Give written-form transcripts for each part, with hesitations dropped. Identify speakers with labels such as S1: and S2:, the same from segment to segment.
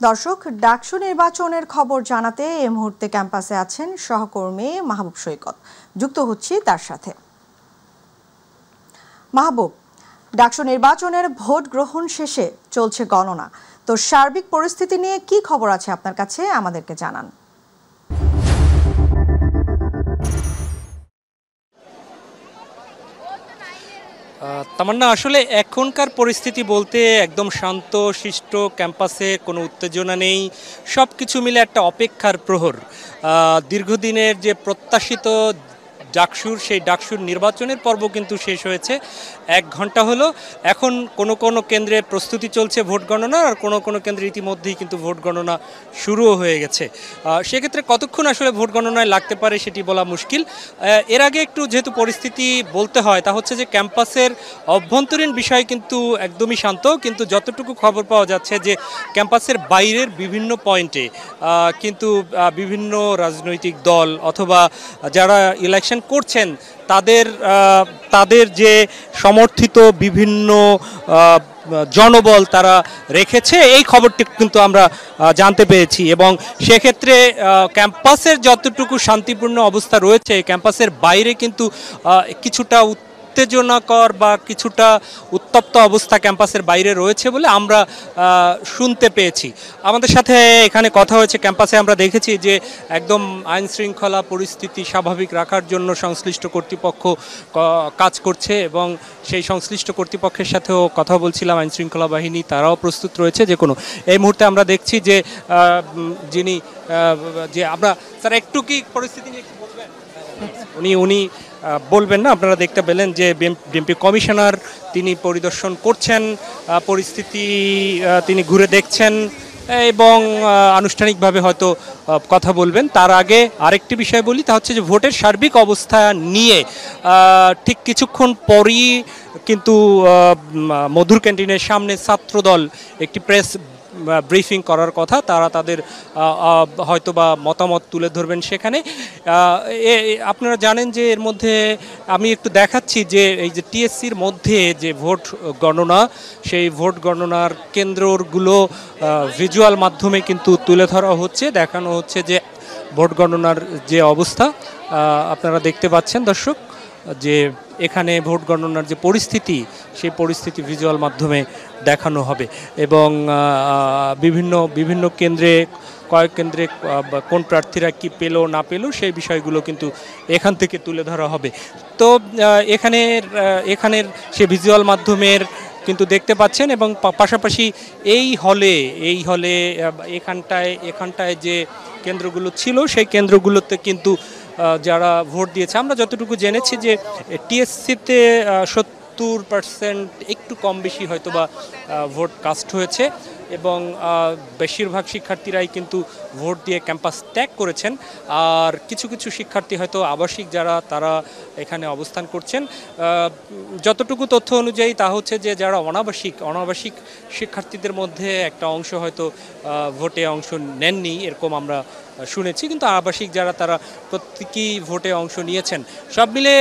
S1: দর্শক, ডাকসু নির্বাচনের খবর জানাতে এই মুহূর্তে ক্যাম্পাসে আছেন সহকর্মী মাহবুব সৈকত। যুক্ত হচ্ছি তার সাথে। মাহবুব, ডাকসু নির্বাচনের ভোট গ্রহণ শেষে চলছে গণনা, তো সার্বিক পরিস্থিতি নিয়ে কি খবর আছে আপনার কাছে, আমাদেরকে জানান।
S2: তামান্না, আসলে এখনকার পরিস্থিতি বলতে একদম শান্ত শিষ্ট, ক্যাম্পাসে কোনো উত্তেজনা নেই, সব কিছু মিলে একটা অপেক্ষার প্রহর। দীর্ঘদিনের যে প্রত্যাশিত সেই ডাকসুর নির্বাচনের পর্ব কিন্তু শেষ হয়েছে। 1 ঘন্টা হলো। এখন কোনো কেন্দ্রে প্রস্তুতি চলছে ভোট গণনা, আর কোনো কেন্দ্রে ইতিমধ্যেই কিন্তু ভোট গণনা শুরুও হয়ে গেছে। সেক্ষেত্রে কতক্ষণ আসলে ভোট গণনায় লাগতে পারে সেটি বলা মুশকিল। এর আগে একটু যেহেতু পরিস্থিতি বলতে হয়, তা হচ্ছে যে ক্যাম্পাসের অভ্যন্তরীণ বিষয় কিন্তু একদমই শান্ত, কিন্তু যতটুকু খবর পাওয়া যাচ্ছে যে ক্যাম্পাসের বাইরের বিভিন্ন পয়েন্টে কিন্তু বিভিন্ন রাজনৈতিক দল অথবা যারা ইলেকশন করছেন তাদের যে সমর্থিত বিভিন্ন জনবল তারা রেখেছে, এই খবরটি কিন্তু আমরা জানতে পেরেছি। এবং সেক্ষেত্রে ক্যাম্পাসের যতটুকু শান্তিপূর্ণ অবস্থা রয়েছে, ক্যাম্পাসের বাইরে কিন্তু কিছুটা উত্তেজনাকর বা কিছুটা উত্তপ্ত অবস্থা ক্যাম্পাসের বাইরে রয়েছে বলে আমরা শুনতে পেয়েছি। আমাদের সাথে এখানে কথা হয়েছে ক্যাম্পাসে, আমরা দেখেছি যে একদম আইন শৃঙ্খলা পরিস্থিতি স্বাভাবিক রাখার জন্য সংশ্লিষ্ট কর্তৃপক্ষ কাজ করছে, এবং সেই সংশ্লিষ্ট কর্তৃপক্ষের সাথেও কথা বলছিলাম। আইন শৃঙ্খলা বাহিনী তারাও প্রস্তুত রয়েছে যে কোনো। এই মুহূর্তে আমরা দেখছি যে আমরা স্যার একটু কি পরিস্থিতি নিয়ে বলবেন? উনি বলবেন না? আপনারা দেখতে পেলেন যে বিএমপি কমিশনার তিনি পরিদর্শন করছেন, পরিস্থিতি তিনি ঘুরে দেখছেন এবং আনুষ্ঠানিকভাবে হয়তো কথা বলবেন। তার আগে আরেকটি বিষয় বলি, তা হচ্ছে যে ভোটের সার্বিক অবস্থা নিয়ে ঠিক কিছুক্ষণ পরই কিন্তু মধুর ক্যান্টিনের সামনে ছাত্রদল একটি প্রেস ব্রিফিং করার কথা। তারা তাদের হয়তোবা মতামত তুলে ধরবেন সেখানে। আপনারা জানেন যে এর মধ্যে আমি একটু দেখাচ্ছি যে এই যে টিএসসির মধ্যে যে ভোট গণনা, সেই ভোট গণনার কেন্দ্রগুলো ভিজুয়াল মাধ্যমে কিন্তু তুলে ধরা হচ্ছে, দেখানো হচ্ছে যে ভোট গণনার যে অবস্থা আপনারা দেখতে পাচ্ছেন দর্শক, যে এখানে ভোট গণনার যে পরিস্থিতি, সেই পরিস্থিতি ভিজুয়াল মাধ্যমে দেখানো হবে। এবং বিভিন্ন কেন্দ্রে, কয়েক কেন্দ্রে কোন প্রার্থীরা কি পেল না পেল সেই বিষয়গুলো কিন্তু এখান থেকে তুলে ধরা হবে। তো এখানের সে ভিজুয়াল মাধ্যমের কিন্তু দেখতে পাচ্ছেন। এবং পাশাপাশি এই হলে এখানটায় যে কেন্দ্রগুলো ছিল, সেই কেন্দ্রগুলোতে কিন্তু যারা ভোট দিয়েছে, আমরা যতটুকু জেনেছি যে টিএসসিতে 70% একটু কম বেশি হয়তোবা ভোট কাস্ট হয়েছে, এবং বেশিরভাগ শিক্ষার্থীরাই কিন্তু ভোট দিয়ে ক্যাম্পাস ত্যাগ করেছেন। আর কিছু শিক্ষার্থী হয়তো আবাসিক যারা, তারা এখানে অবস্থান করছেন। যতটুকু তথ্য অনুযায়ী তা হচ্ছে যে যারা অনাবাসিক শিক্ষার্থীদের মধ্যে একটা অংশ হয়তো ভোটে অংশ নেননি, এরকম আমরা শুনেছি, কিন্তু আবাসিক যারা তারা প্রত্যেকেই ভোটে অংশ নিয়েছেন। সব মিলে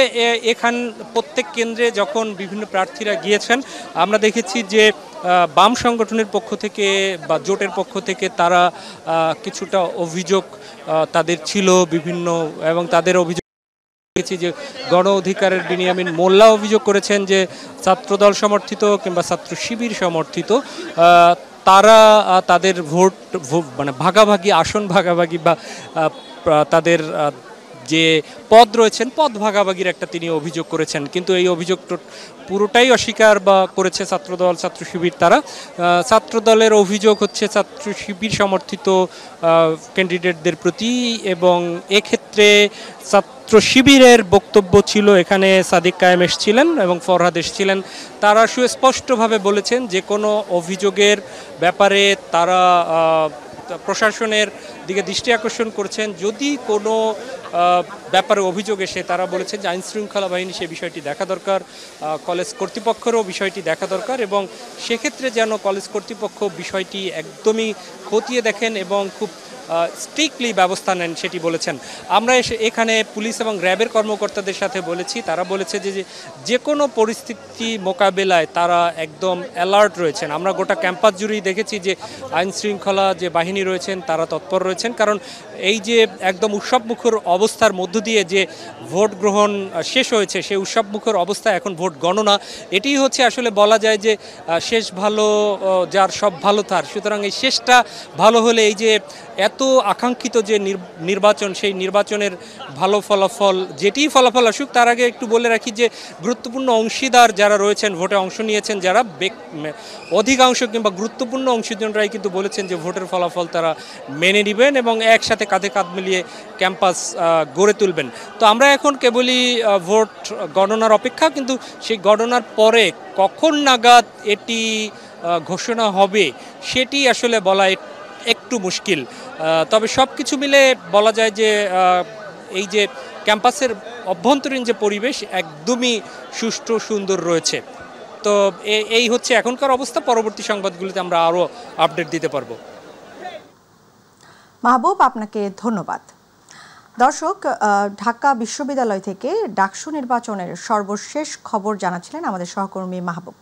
S2: প্রত্যেক কেন্দ্রে যখন বিভিন্ন প্রার্থীরা গিয়েছেন, আমরা দেখেছি যে বাম সংগঠনের পক্ষ থেকে বা জোটের পক্ষ থেকে তারা কিছুটা অভিযোগ তাদের ছিল বিভিন্ন, এবং তাদের অভিযোগ যে গণ অধিকারের বিনিয়ামিন মোল্লা অভিযোগ করেছেন যে ছাত্রদল সমর্থিত কিংবা ছাত্র শিবির সমর্থিত তারা তাদের ভোট মানে আসন ভাগাভাগি বা তাদের যে পদ রয়েছেন, পদ ভাগাভাগির একটা তিনি অভিযোগ করেছেন। কিন্তু এই অভিযোগ পুরোটাই অস্বীকার বা করেছে ছাত্রদল, ছাত্র শিবির। তারা ছাত্রদলের অভিযোগ হচ্ছে ছাত্র শিবির সমর্থিত ক্যান্ডিডেটদের প্রতি, এবং এক্ষেত্রে ছাত্র শিবিরের বক্তব্য ছিল, এখানে সাদিক কায়েম এসেছিলেন এবং ফরহাদ এসেছিলেন, তারা সুস্পষ্টভাবে বলেছেন যে কোনো অভিযোগের ব্যাপারে তারা প্রশাসনের দিকে দৃষ্টি আকর্ষণ করছেন। যদি কোনো ব্যাপারে অভিযোগ এসে তারা বলেছেন যে আইন শৃঙ্খলা বাহিনী সে বিষয়টি দেখা দরকার, কলেজ কর্তৃপক্ষেরও বিষয়টি দেখা দরকার, এবং সেক্ষেত্রে যেন কলেজ কর্তৃপক্ষ বিষয়টি একদমই খতিয়ে দেখেন এবং খুব স্ট্রিক্টলি ব্যবস্থা নেন সেটি বলেছেন। আমরা এখানে পুলিশ এবং র্যাবের কর্মকর্তাদের সাথে বলেছি, তারা বলেছে যে যে কোনো পরিস্থিতি মোকাবেলায় তারা একদম অ্যালার্ট রয়েছেন। আমরা গোটা ক্যাম্পাস জুড়েই দেখেছি যে আইন শৃঙ্খলা যে বাহিনী রয়েছেন তারা তৎপর রয়েছেন, কারণ এই যে একদম উৎসবমুখর অবস্থার মধ্য দিয়ে যে ভোট গ্রহণ শেষ হয়েছে, সেই উৎসবমুখর অবস্থা এখন ভোট গণনা, এটি হচ্ছে আসলে বলা যায় যে শেষ ভালো যার সব ভালো তার। সুতরাং এই শেষটা ভালো হলে এই যে এত আকাঙ্ক্ষিত যে নির্বাচন, সেই নির্বাচনের ভালো ফলাফল, যেটি ফলাফল আসুক, তার আগে একটু বলে রাখি যে গুরুত্বপূর্ণ অংশীদার যারা রয়েছেন, ভোটে অংশ নিয়েছেন যারা, অধিকাংশ কিংবা গুরুত্বপূর্ণ অংশীদাররাই কিন্তু বলেছেন যে ভোটের ফলাফল তারা মেনে নেবেন এবং একসাথে কাঁধে কাঁধ মিলিয়ে ক্যাম্পাস গড়ে তুলবেন। তো আমরা এখন কেবলই ভোট গণনার অপেক্ষা, কিন্তু সেই গণনার পরে কখন নাগাদ এটি ঘোষণা হবে সেটি আসলে বলা একটু মুশকিল। তবে সব কিছু মিলে বলা যায় যে এই যে ক্যাম্পাসের অভ্যন্তরীণ যে পরিবেশ একদমই সুষ্ঠু সুন্দর রয়েছে। তো এই হচ্ছে এখনকার অবস্থা। পরবর্তী সংবাদগুলিতে আমরা আরও আপডেট দিতে পারবো।
S1: মাহবুব, আপনাকে ধন্যবাদ। দর্শক, ঢাকা বিশ্ববিদ্যালয় থেকে ডাকসু নির্বাচনের সর্বশেষ খবর জানাচ্ছিলেন আমাদের সহকর্মী মাহবুব।